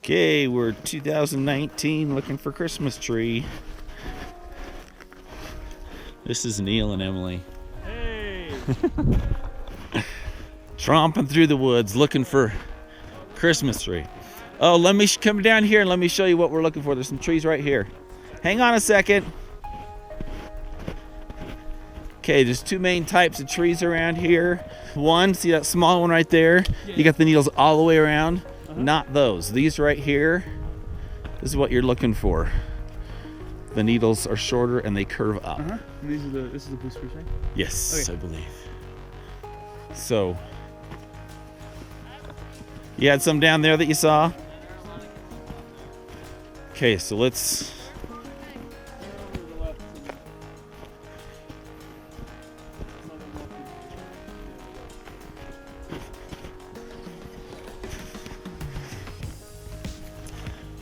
Okay, we're 2019 looking for Christmas tree. This is Neal and Emily. Hey! Tromping through the woods looking for Christmas tree. Oh, let me come down here and let me show you what we're looking for. There's some trees right here. Hang on a second. Okay, there's two main types of trees around here. One, see that small one right there? Yeah. You got the needles all the way around. Not those. These right here, this is what you're looking for. The needles are shorter and they curve up. And this is the blue spruce, right? Yes, Okay. I believe. So, you had some down there that you saw? Okay, so let's...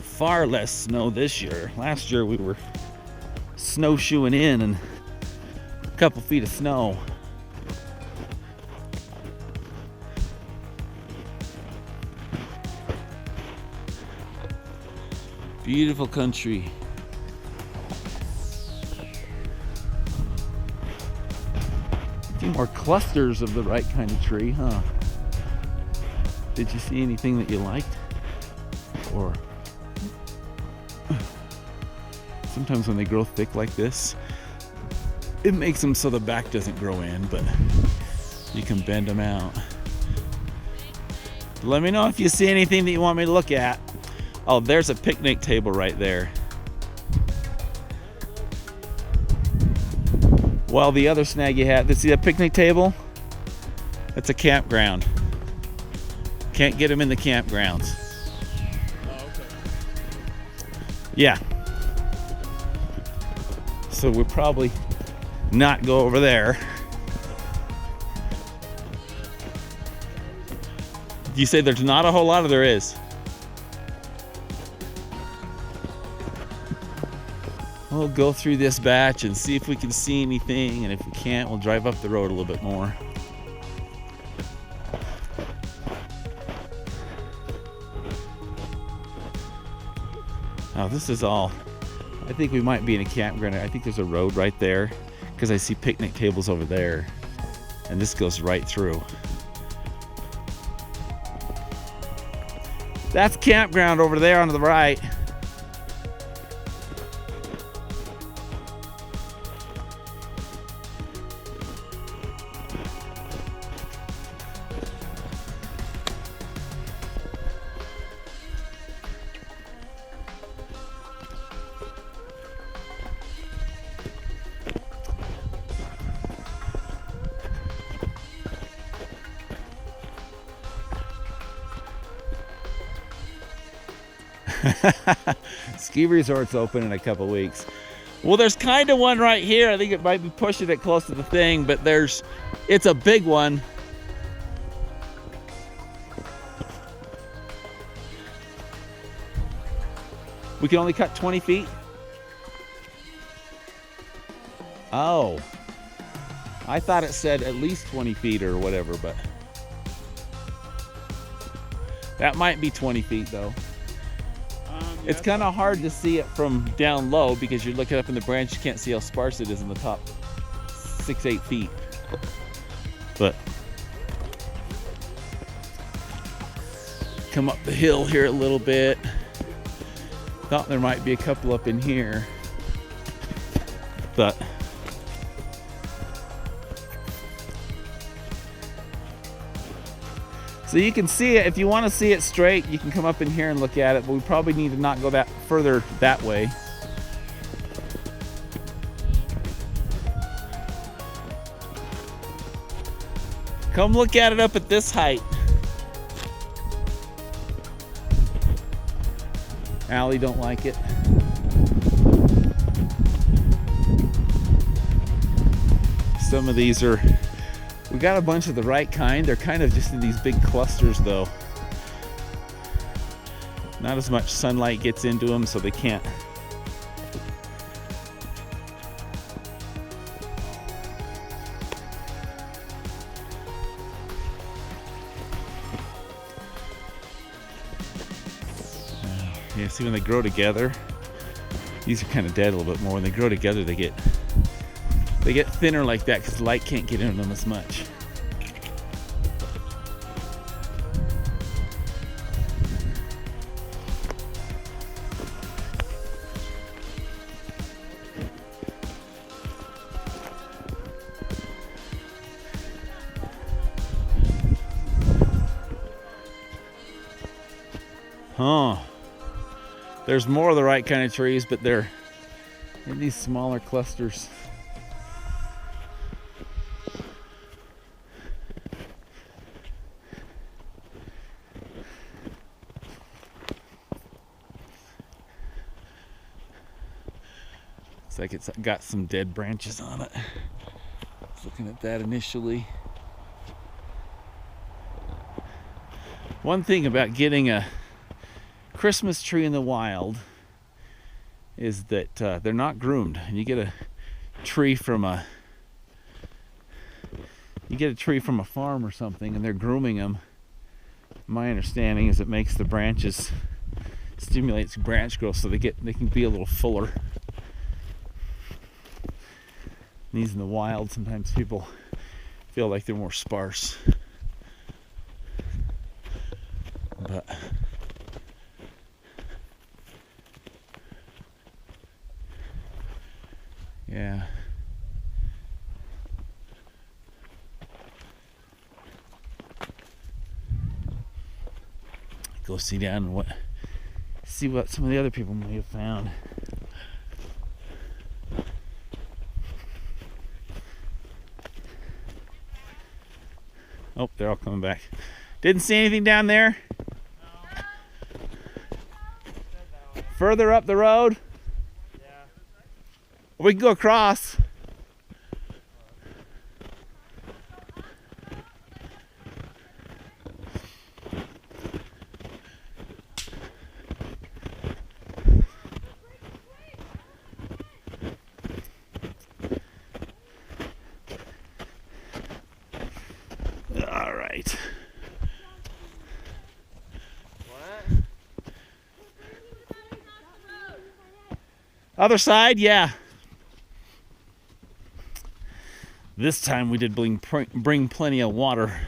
Far less snow this year. Last year we were snowshoeing in and a couple feet of snow. Beautiful country. A few more clusters of the right kind of tree, huh? Did you see anything that you liked? Or sometimes when they grow thick like this, it makes them so the back doesn't grow in, but you can bend them out. Let me know if you see anything that you want me to look at. Oh, there's a picnic table right there. Well, the other snag you had, see that picnic table? That's a campground. Can't get them in the campgrounds. Oh, okay. Yeah. So we'll probably not go over there. You say there's not a whole lot, or there is? We'll go through this batch and see if we can see anything, and if we can't, we'll drive up the road a little bit more. Now this is all, I think we might be in a campground. I think there's a road right there because I see picnic tables over there, and this goes right through. That's campground over there on the right. Ski resort's open in a couple weeks. Well, there's kind of one right here. I think it might be pushing it close to the thing, but it's a big one. We can only cut 20 feet. Oh, I thought it said at least 20 feet or whatever, but that might be 20 feet though. It's kind of hard to see it from down low because you're looking up in the branch. You can't see how sparse it is in the top 6-8 feet. But come up the hill here a little bit. Thought there might be a couple up in here, but so you can see it. If you want to see it straight, you can come up in here and look at it, but we probably need to not go that further that way. Come look at it up at this height. Allie don't like it. Some of these are, we got a bunch of the right kind. They're kind of just in these big clusters though. Not as much sunlight gets into them, so they can't. Yeah, see when they grow together, these are kind of dead a little bit more. When they grow together, they get thinner like that because light can't get into them as much. Huh. There's more of the right kind of trees, but they're in these smaller clusters. Looks like it's got some dead branches on it. I was looking at that initially. One thing about getting a Christmas tree in the wild is that they're not groomed. And you get a tree from a farm or something, and they're grooming them. My understanding is it makes the branches, stimulates branch growth, so they can be a little fuller. These in the wild, sometimes people feel like they're more sparse, but yeah. Go see down and see what some of the other people may have found. Oh, they're all coming back. Didn't see anything down there? No. Further up the road? Yeah. We can go across. All right. What? Other side, yeah. This time we did bring plenty of water.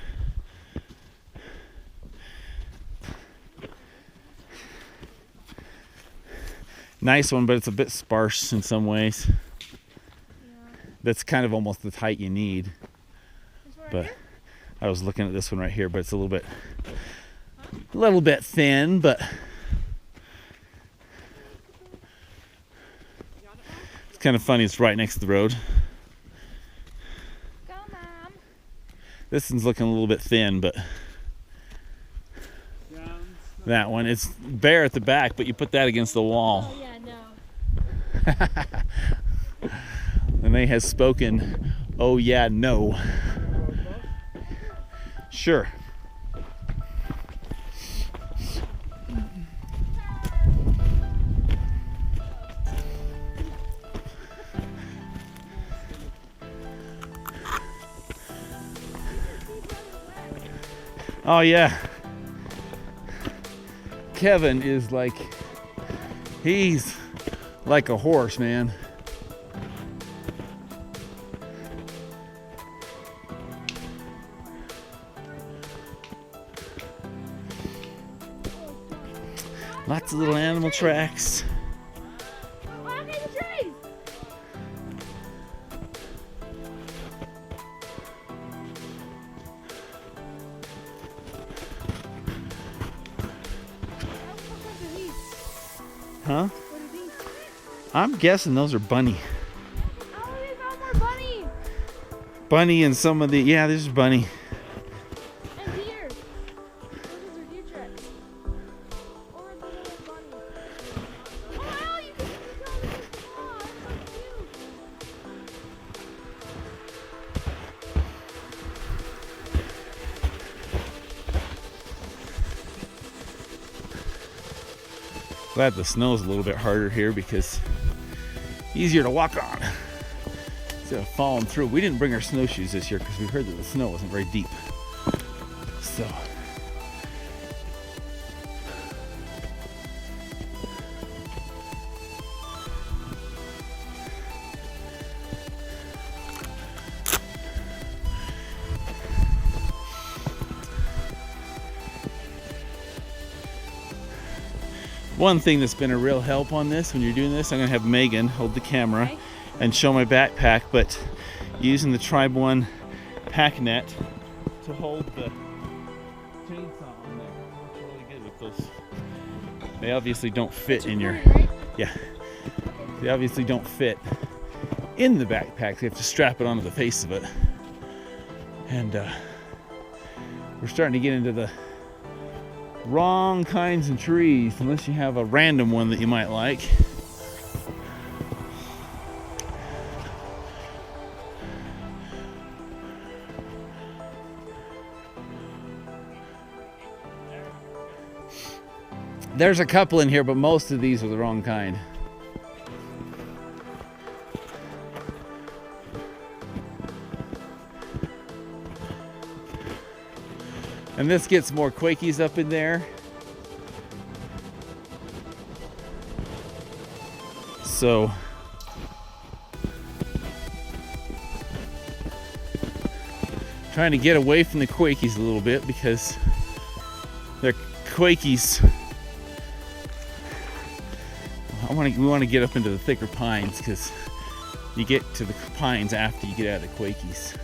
Nice one, but it's a bit sparse in some ways. Yeah. That's kind of almost the height you need. But I was looking at this one right here, but it's a little bit thin, but it's kind of funny. It's right next to the road. Go, Mom. This one's looking a little bit thin, but that one, it's bare at the back, but you put that against the wall. Oh, yeah, no. And they has spoken, oh yeah, no. Sure. Oh yeah. Kevin is like, he's like a horse, man. Lots of little animal tracks. Huh? I'm guessing those are bunny. Oh, there's no more bunny. Bunny and some of the, yeah, this is bunny. And deer. Those are deer tracks. Or the little bunny. Oh, wow, you can see the color. Oh, that's so cute. Glad the snow is a little bit harder here because easier to walk on instead of falling through. We didn't bring our snowshoes this year because we heard that the snow wasn't very deep. So One thing that's been a real help on this, when you're doing this, I'm gonna have Megan hold the camera and show my backpack, but using the Tribe One pack net to hold the chainsaw on there. It's really good with those. They obviously don't fit in your, yeah. They obviously don't fit in the backpack. You have to strap it onto the face of it. And we're starting to get into the wrong kinds of trees, unless you have a random one that you might like. There's a couple in here, but most of these are the wrong kind. And this gets more quakies up in there. So trying to get away from the quakies a little bit, because they're quakies. We want to get up into the thicker pines, because you get to the pines after you get out of the quakies.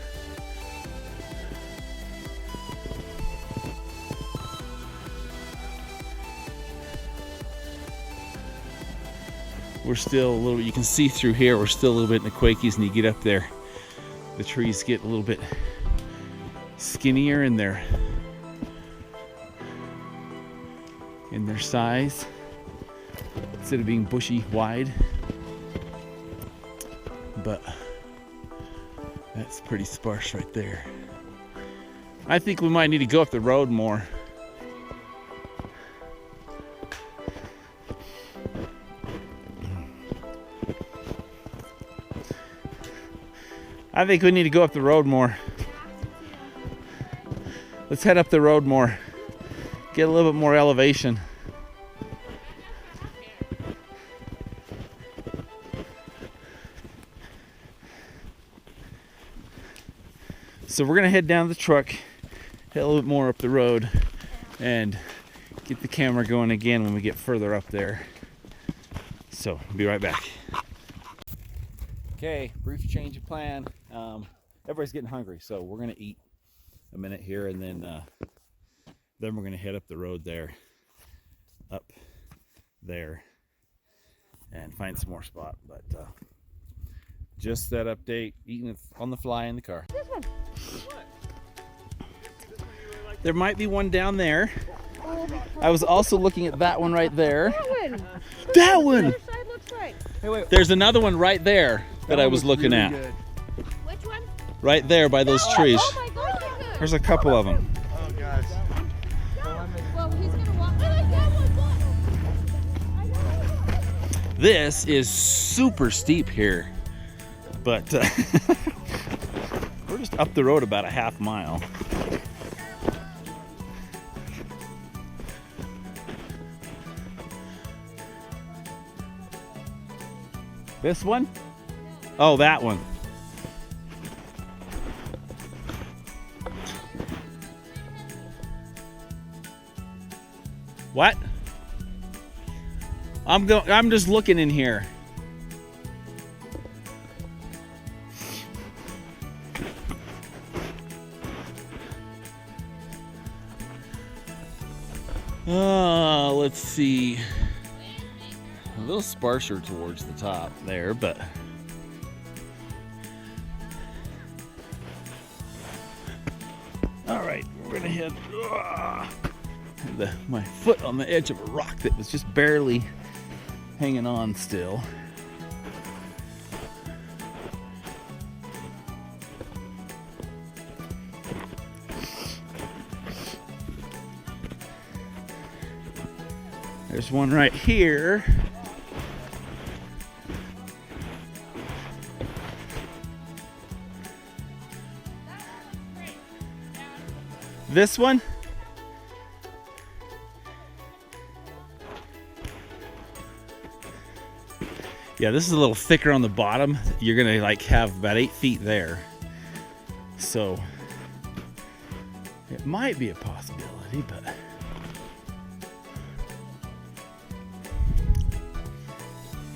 We're still a little, you can see through here, we're still a little bit in the quakies, and you get up there, the trees get a little bit skinnier in their size, instead of being bushy wide. But that's pretty sparse right there. I think we might need to go up the road more. I think we need to go up the road more. Let's head up the road more. Get a little bit more elevation. So we're gonna head down the truck, head a little bit more up the road, and get the camera going again when we get further up there. So, I'll be right back. Okay, brief change of plan. Everybody's getting hungry, so we're gonna eat a minute here, and then we're gonna head up the road there, up there, and find some more spot. But just that update, eating it on the fly in the car. This one. There might be one down there. I was also looking at that one right there. That one. That one. The other side looks right. Hey, wait. There's another one right there that I was looking at. Which one? Right there by those trees. Oh my God. There's a couple of them. Oh, gosh. Well, he's gonna walk. I like that one. This is super steep here, but we're just up the road about a half mile. This one? Oh, that one. What? I'm just looking in here. Let's see. A little sparser towards the top there, but all right, we're gonna head. My foot on the edge of a rock that was just barely hanging on still. There's one right here. This one? Yeah, this is a little thicker on the bottom. You're gonna like have about 8 feet there. So it might be a possibility, but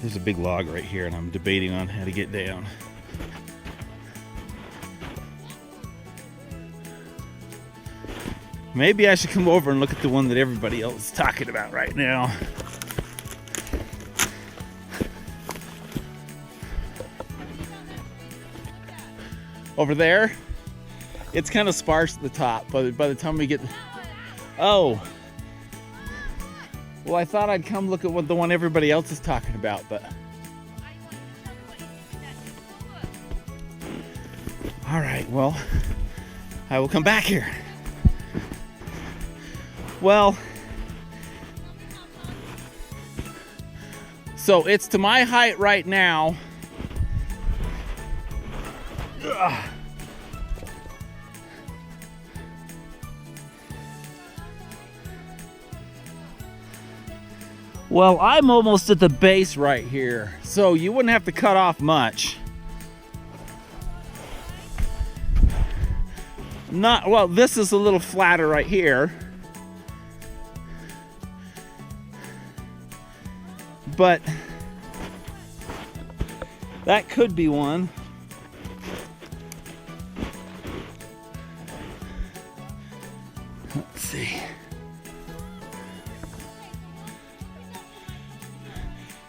There's a big log right here, and I'm debating on how to get down. Maybe I should come over and look at the one that everybody else is talking about right now. Over there, it's kind of sparse at the top, but by the time we get... Oh! Well, I thought I'd come look at what the one everybody else is talking about, but... Alright, well, I will come back here. Well, so it's to my height right now. Ugh. Well, I'm almost at the base right here, so you wouldn't have to cut off much. Not, well, this is a little flatter right here. But that could be one. Let's see.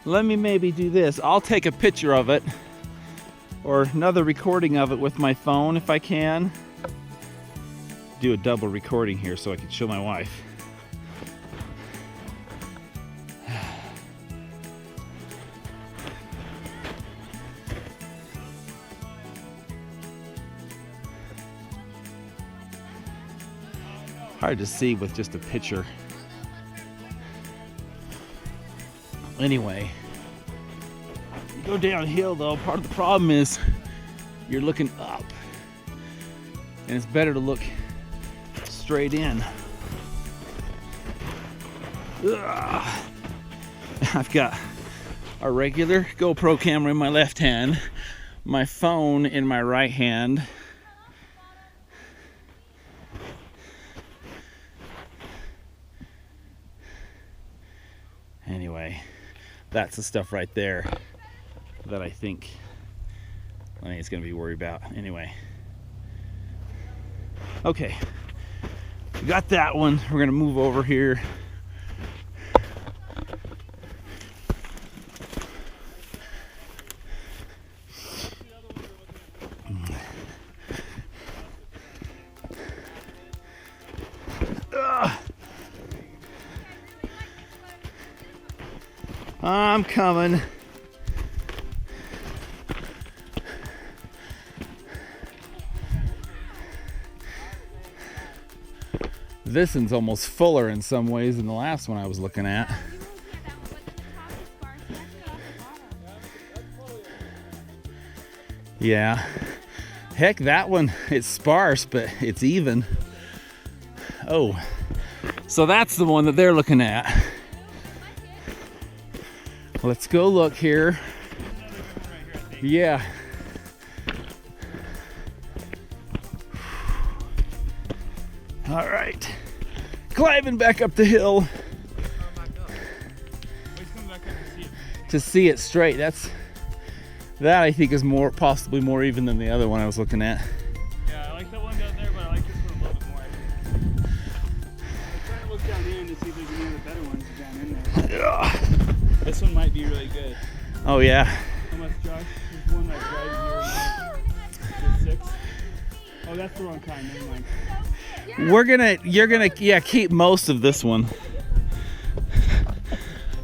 Let me maybe do this. I'll take a picture of it or another recording of it with my phone if I can. Do a double recording here so I can show my wife. Hard to see with just a picture. Anyway, you go downhill though, part of the problem is you're looking up. And it's better to look straight in. Ugh. I've got a regular GoPro camera in my left hand, my phone in my right hand. Anyway, that's the stuff right there that I think it's gonna be worried about. Anyway, okay, we got that one. We're gonna move over here. I'm coming. This one's almost fuller in some ways than the last one I was looking at. Yeah. Heck, that one, it's sparse, but it's even. Oh, so that's the one that they're looking at. Let's go look here. Yeah. All right. Climbing back up the hill. To see it straight. That I think is possibly more even than the other one I was looking at. Yeah, I like that one down there, but I like this one a little bit more. I'm trying to look down in to see if there's any other better ones down in there. This one might be really good. Oh yeah. How much, Josh? There's one like right here. 6. Oh, that's the wrong kind. Never mind. You're gonna keep most of this one.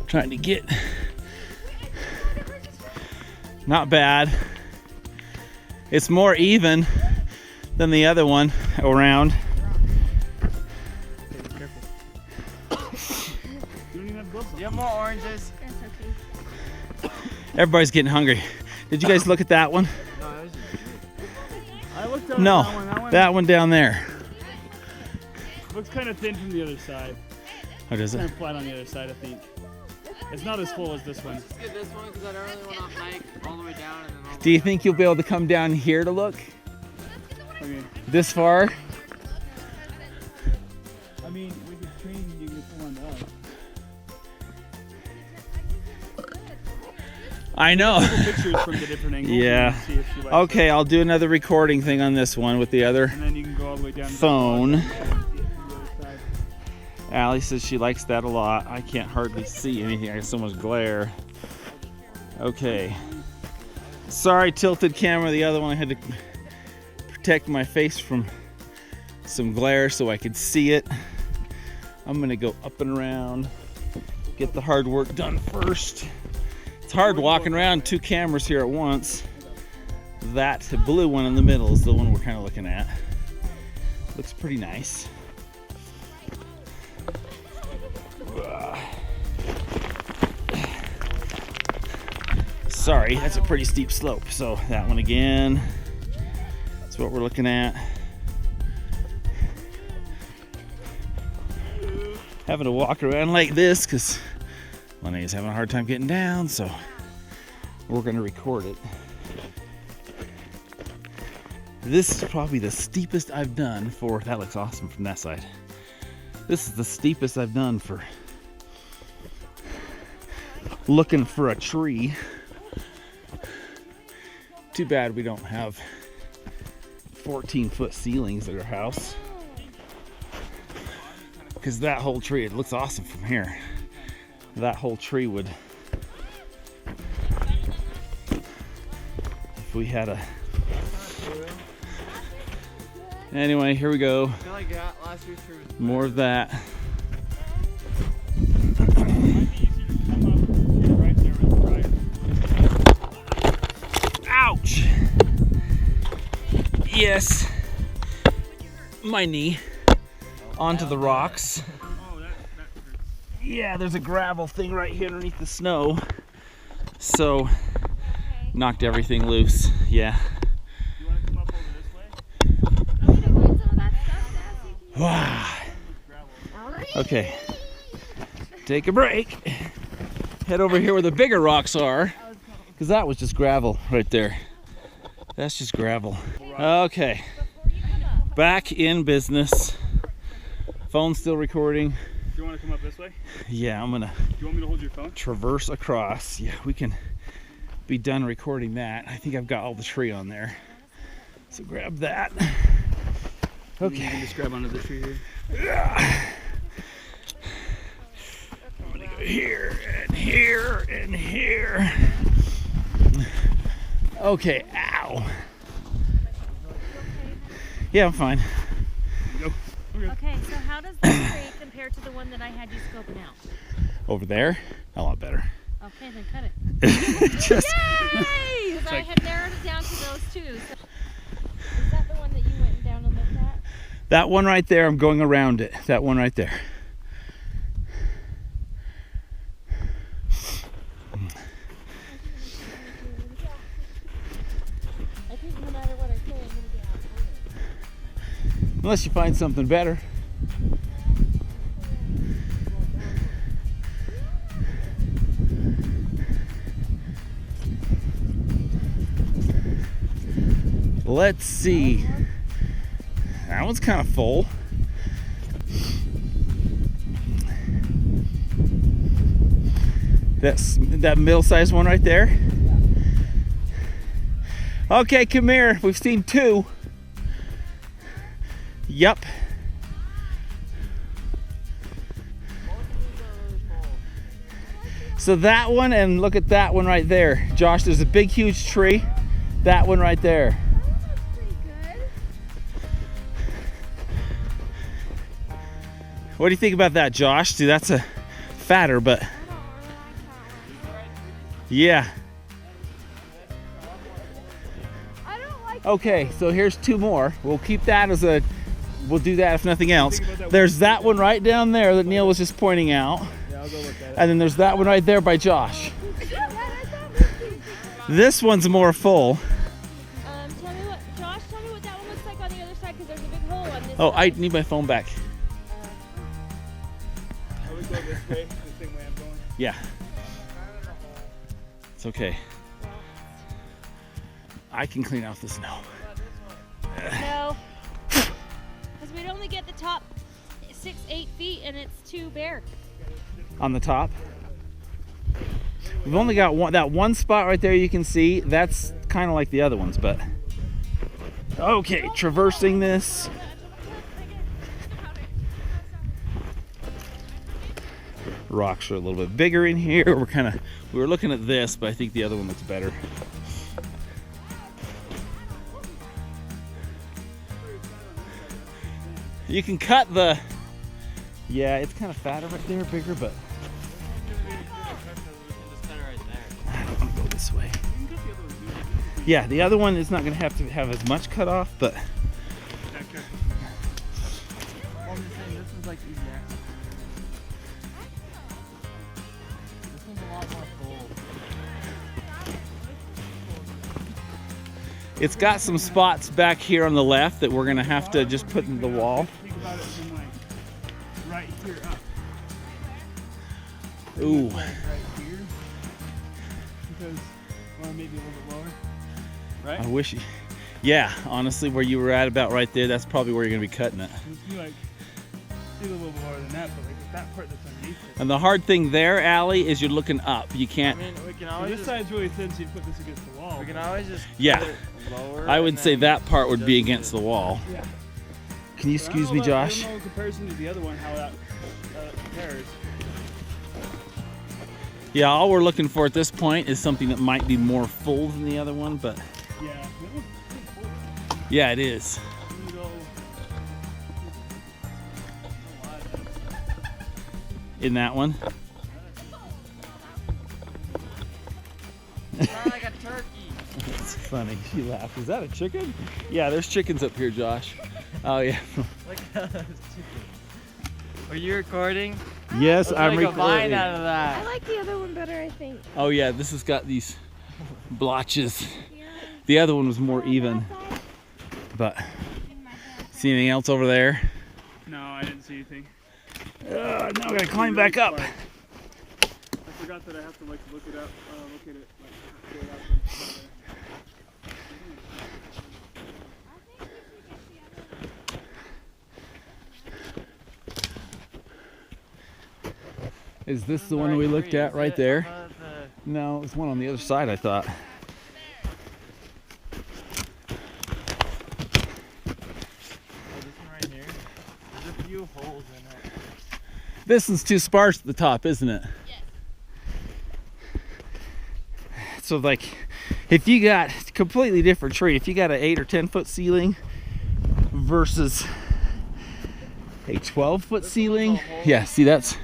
Trying to get. Not bad. It's more even than the other one around. Okay, be careful. You don't even have gloves on. You have more oranges? That's okay. Everybody's getting hungry. Did you guys look at that one? No, that was I looked down No, at that one down there. Looks kind of thin from the other side. What is Kind it? of flat on the other side, I think. It's not as full as this one. Let's get this one because I don't really want to hike all the way down and then all the Do you think you'll be able to come down here to look? Okay. This far? I mean, we could train you to pull on the up. I know. Pictures from the different angles. Yeah. And see if she likes Okay, I'll do another recording thing on this one with the other it. And then you can go all the way down to the phone. bottom and see it from the other side. Allie says she likes that a lot. I can't hardly see anything. I got so much glare. Okay. Sorry, tilted camera. The other one I had to protect my face from some glare so I could see it. I'm gonna go up and around, get the hard work done first. It's hard walking around 2 cameras here at once. That blue one in the middle is the one we're kind of looking at. Looks pretty nice. Sorry, that's a pretty steep slope. So that one again, that's what we're looking at. Having to walk around like this because Lenny's having a hard time getting down, so we're gonna record it. This is probably the steepest I've done for, that looks awesome from that side. This is the steepest I've done for looking for a tree. Too bad we don't have 14-foot ceilings at our house. Because that whole tree, it looks awesome from here. That whole tree would, if we had a, anyway, here we go. I feel like last year's tree was More of that. Ouch! Yes, my knee onto the rocks. Yeah, there's a gravel thing right here underneath the snow. So, knocked everything loose. Yeah. You want to come up over this way? Wow. Okay. Take a break. Head over here where the bigger rocks are. Because that was just gravel right there. That's just gravel. Okay. Back in business. Phone's still recording. Do you want to come up this way? Yeah, I'm gonna Do you want me to hold your phone? traverse across. Yeah, we can be done recording that. I think I've got all the tree on there. So grab that. You Okay. can just grab onto the tree here. I'm gonna go here and here and here. Okay, ow. Yeah, I'm fine. Go. Okay. Okay, so how does this tree compare to the one that I had you scoping out? Over there, a lot better. Okay, then cut it. Just, Yay! Because I had narrowed it down to those two. So, is that the one that you went down and looked at? that one right there, I'm going around it. That one right there. I think no matter what I say, I'm going to get outvoted. Unless you find something better. Let's see. That one's kind of full. That middle-sized one right there. Okay, come here. We've seen 2. Yup. So that one, and look at that one right there. Josh, there's a big, huge tree. That one right there. That's pretty good. What do you think about that, Josh? See, that's a fatter, but yeah. I don't like Okay, so here's 2 more. We'll keep that as a, we'll do that if nothing else. There's that one right down there that Neal was just pointing out. Yeah, I'll go look at it. And then there's that one right there by Josh. This one's more full. Tell me what, Josh, tell me what that one looks like on the other side because there's a big hole on this Oh, I side. need my phone back. I would go this way, the same way I'm going. Yeah. It's okay. I can clean off the snow. No. Because we'd only get the top 6-8 feet and it's too bare. On the top? We've only got that one spot right there you can see. That's kind of like the other ones, but okay, traversing this. Rocks are a little bit bigger in here. We were looking at this, but I think the other one looks better. You can cut the, yeah, it's kind of fatter right there, bigger, but I don't want to go this way. Yeah, the other one is not going to have as much cut off, but This one's like easy access. This one's a lot more full. it's got some spots back here on the left that we're going to have to just put in the wall. Think about it from like right here up. Ooh. Like right here. Because, or maybe a little bit lower. Right? I wish, yeah, honestly, where you were at about right there, that's probably where you're going to be cutting it. It's be like, see a little bit lower than that, but like that part that's underneath it. And the hard thing there, Allie, is you're looking up. You I can't, mean, we can So always this just, side's really thin, so you put this against the wall. we can always just Yeah. put it lower. I would and say then that part would be adjust against it. the wall. Yeah. Can you But I don't excuse know me, about- Josh? I don't know in comparison to the other one how that compares. Yeah, all we're looking for at this point is something that might be more full than the other one, but Yeah. That one's pretty full. yeah, it is. You can go- a lot. In that one. Sound like a turkey. It's funny. She laughed. Is that a chicken? Yeah, there's chickens up here, Josh. Oh yeah. Look at those chickens. Are you recording? Yes, Let's I'm make a vine recording. out of I that. like the other one better, I think. Oh yeah, this has got these blotches. The other one was more even. But see anything else over there? No, I didn't see anything. Now I gotta climb back up. I forgot that I have to like look it up, look at it, like pull it out from there. Is this the one we looked at right there? The, No, it's one on the other side, I thought. this one right here. There's a few holes in it. This one's too sparse at the top, isn't it? Yes. So like, if you got a completely different tree, if you got an 8 or 10 foot ceiling versus a 12-foot ceiling, yeah, see that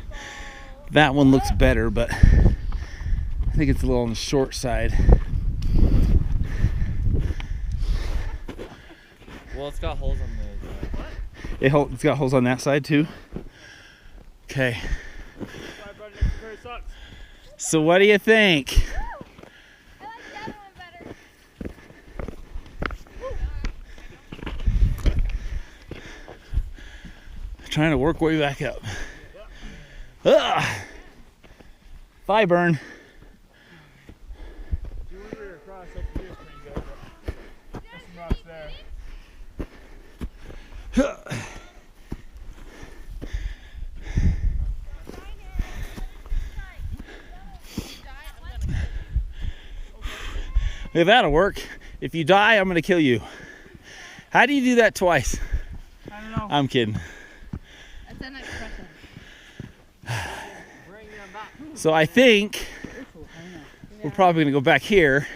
one looks better, but I think it's a little on the short side. Well, it's got holes on the. It's got holes on that side too. Okay. I brought an extra pair of socks. So what do you think? I like the other one better. Trying to work way back up. Ugh. Thigh burn. You were across up here is pretty good, but there's some rocks there. If that'll work. If you die, I'm gonna kill you. How do you do that twice? I don't know. I'm kidding. That's an expression. Bring them back. So I think we're probably gonna go back here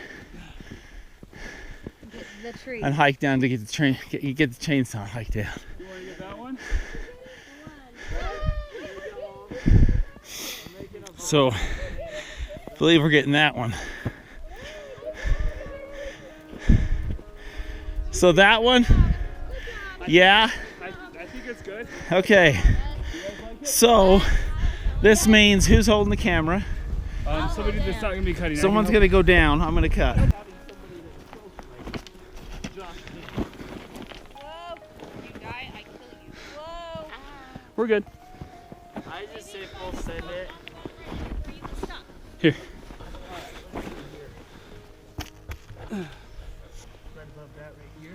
The tree. and hike down to get the train. Get the chainsaw and hike down. You want to get that one? So I believe we're getting that one. So that one, yeah, I think it's good. okay. So this means who's holding the camera? Somebody that's not going to be cutting. Someone's gonna go down. I'm gonna cut. Whoa. You die, I kill you. Whoa. We're good. I just say full send it. Here. Right above that right here.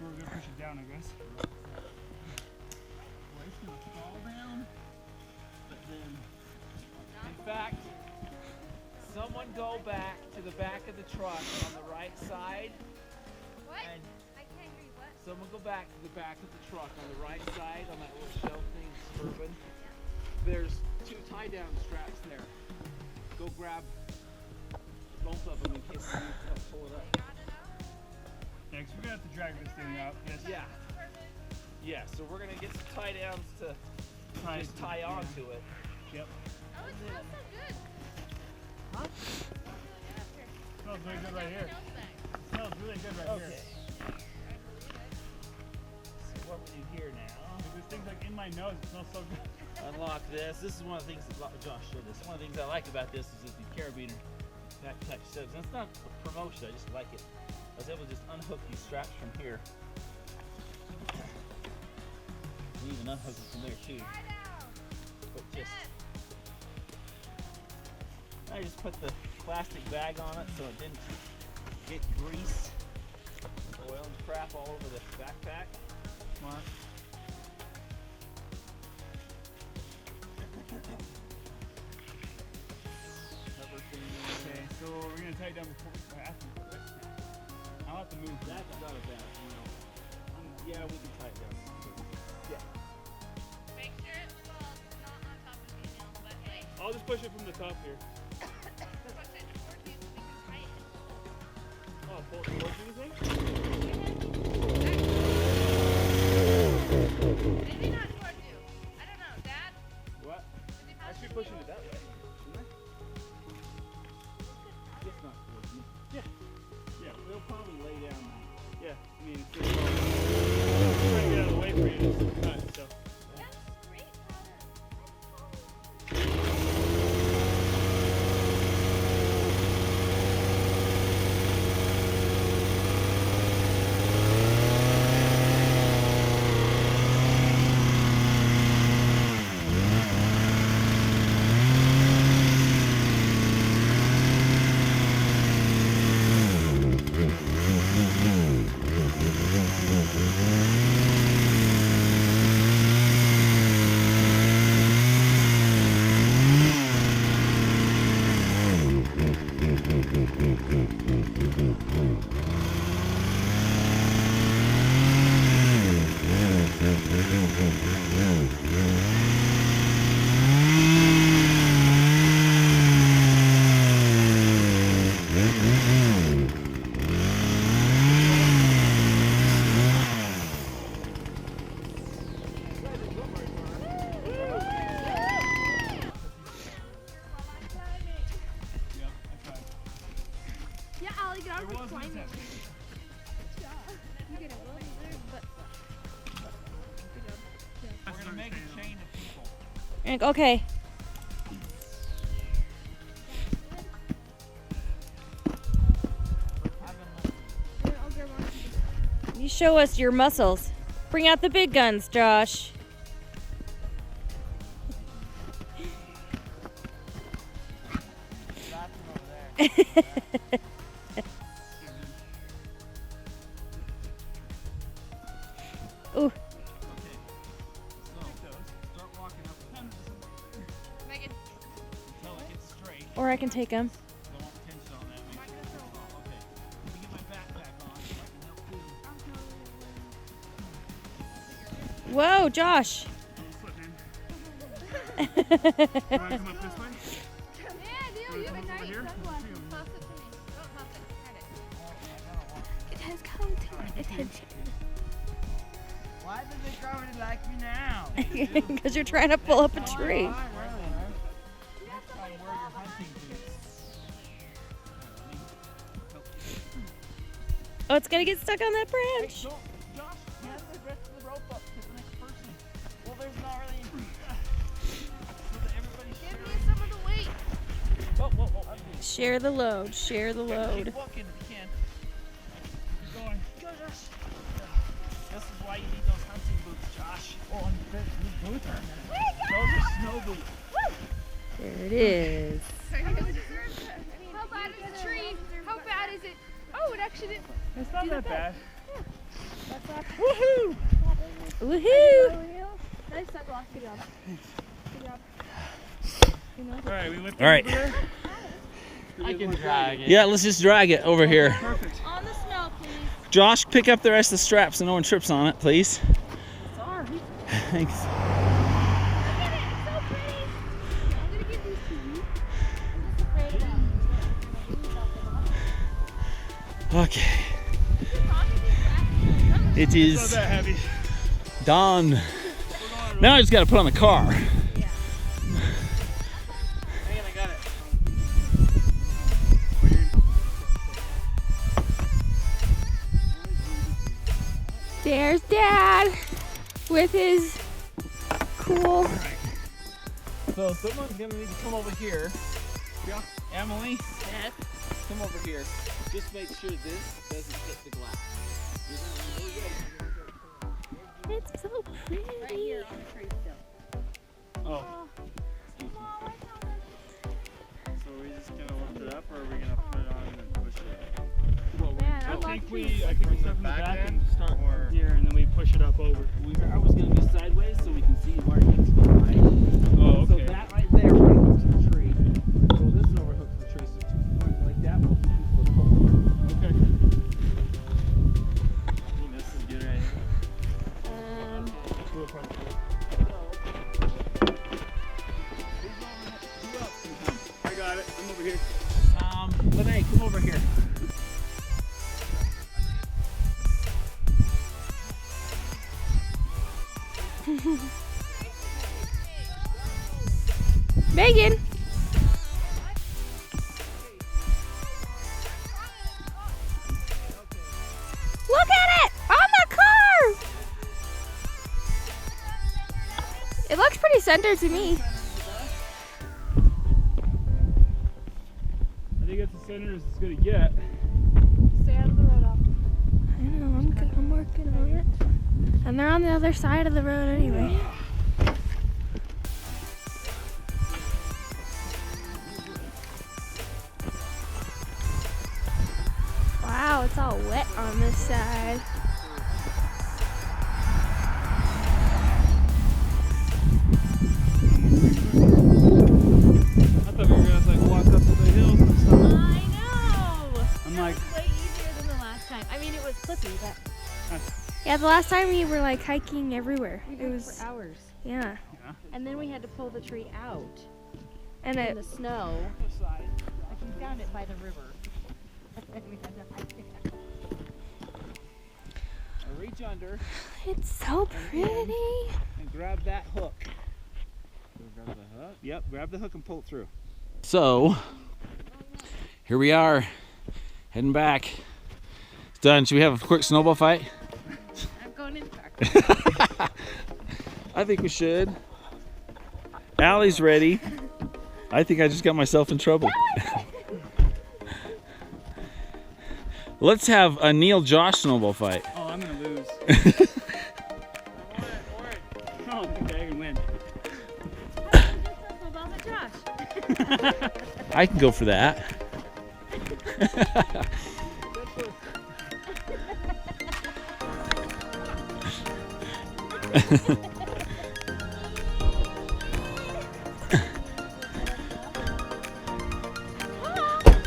We're going to push it down, I guess. Well, it's going to fall down. But then, in fact, Someone go back to the back of the truck on the right side. What? And I can't hear you. What? someone go back to the back of the truck on the right side on that little shelf thing, Suburban. There's 2 tie-down straps there. Go grab both of them in case you need to pull it up. Yeah, 'cause we're gonna have to drag this thing up. Yes. Yeah. Yeah, so we're gonna get some tie-downs to just tie yeah. onto it. Yep. Oh, it smells so good. Huh? Smells really good right here. It smells really good right here. So what we do here now? This thing's like in my nose. It smells so good. Unlock this. This is one of the things that Josh showed us. One of the things I like about this is the carabiner back touch studs. And it's not a promotion, I just like it. I was able to just unhook these straps from here. And even unhook them from there too. But just I just put the plastic bag on it so it didn't get grease, oil and crap all over the backpack. Smart. Okay, so we're gonna tie it down before we pass. I'll have to move. That's not a bad, yeah, we can tie it down. Yeah. Make sure it's not on top of you, Neal, but hey, I'll just push it from the top here. push it towards you so we can tie it. Oh, pull it towards you, you think? Maybe not towards you. I don't know, Dad. What? Is he I should be pushing it that way. Shouldn't I? Just not towards me. Yeah. We'll probably lay down. Yeah. I mean, it's just trying to get out of the way for you to cut, so. That's great, Tyler. Yep, I tried. Yeah, Allie, get out of There the was an climate. attempt. You get a little there, but We're gonna make a chain of people. Okay. I'll grab one. You show us your muscles. Bring out the big guns, Josh. Ooh, Start walking up Megan, until it gets straight. or I can take them. Don't want tension on that. Make sure it's all okay. Let me get my backpack on so I can help too. Whoa, Josh. Slip in. You wanna come up this way? yeah, Neal, you have a nice here? sunglasses. Toss it to me. Don't toss it. Hand it. It has come to my attention. Why does the government like me now? Because you're trying to pull up a tree. Next time, wear your hunting boots. Oh, it's gonna get stuck on that branch. Josh, you have the rest of the rope up to the next person. Well, there's not really. So that everybody Give shares. me some of the weight. Whoa, whoa, whoa. Share the load. Share the load. Keep walking if you can. Keep going. Go, Josh. This is why you need those hunting boots, Josh. Oh, these boots are nice. Those are snow boots. There it is. How bad is the tree? How bad is it? Oh, it actually didn't. It's not that bad. Woohoo! Nice sunglass. Good job. Good job. All right, we lift All right. over there. I can drag it. Yeah, let's just drag it over here. Perfect. On the snow, please. Josh, pick up the rest of the straps so no one trips on it, please. Sorry. Thanks. Look at it. It's so pretty. I'm gonna give these to you. I'm just afraid of them. Okay. It It's is not that heavy. done. Now I just got to put on the car. Hang on, I got it. There's Dad with his cool. So someone's going to need to come over here. Yeah. Emily, Yes. come over here. Just make sure this doesn't hit the glass. It's so pretty. Right here on the tree still. Oh. So are we just gonna lift it up, or are we gonna put it on and push it? Man, I I'd love think to we be- stuff in the back and start here, and then we push it up over. I was going to go sideways so we can see where it needs to be, right? Oh, So that right there overhooks the tree. So this overhooks the tree. So 2 points like that will keep the pole. Okay. I think this is good right here. Do it front. I got it. I'm over here. Lene, come over here. Megan. Look at it on the car. It looks pretty centered to me. I think that's the center as it's gonna get. Stay out of the road. I know. I'm working on it. And they're on the other side of the road anyway. Wow, it's all wet on this side. I thought we were gonna like walk up to the hills and stuff. I know. I'm like, It was way easier than the last time. I mean, it was clippy, but Yeah, the last time we were like hiking everywhere. we It did it was for hours. yeah, And then we had to pull the tree out and in it the snow. Like we found it by the river. And we had to hike it. Now reach under it's so pretty. and grab that hook. Grab the hook? Yep, grab the hook and pull it through. So, here we are, heading back. It's done. Should we have a quick snowball fight? I'm going in the car. I think we should. Allie's ready. I think I just got myself in trouble. Let's have a Neal Josh snowball fight. oh, I'm gonna lose. I don't think I can win. Snowballs at Josh. I can go for that.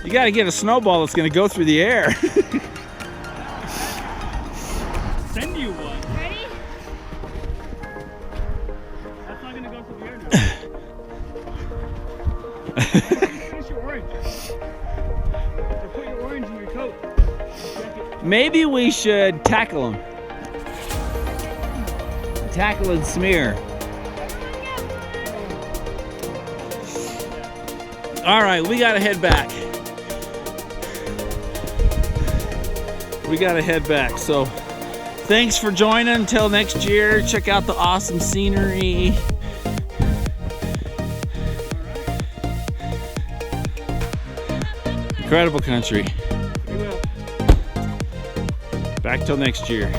You gotta get a snowball that's gonna go through the air. Send you one. Ready? That's not gonna go through the air now. Finish your orange. Or put your orange in your coat. Jacket. Maybe we should tackle him. Tackle and smear. All right, we gotta head back. We gotta head back. So, thanks for joining. Until next year, check out the awesome scenery. Incredible country. We will. Back till next year,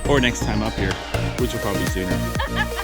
or next time up here, which will probably be sooner.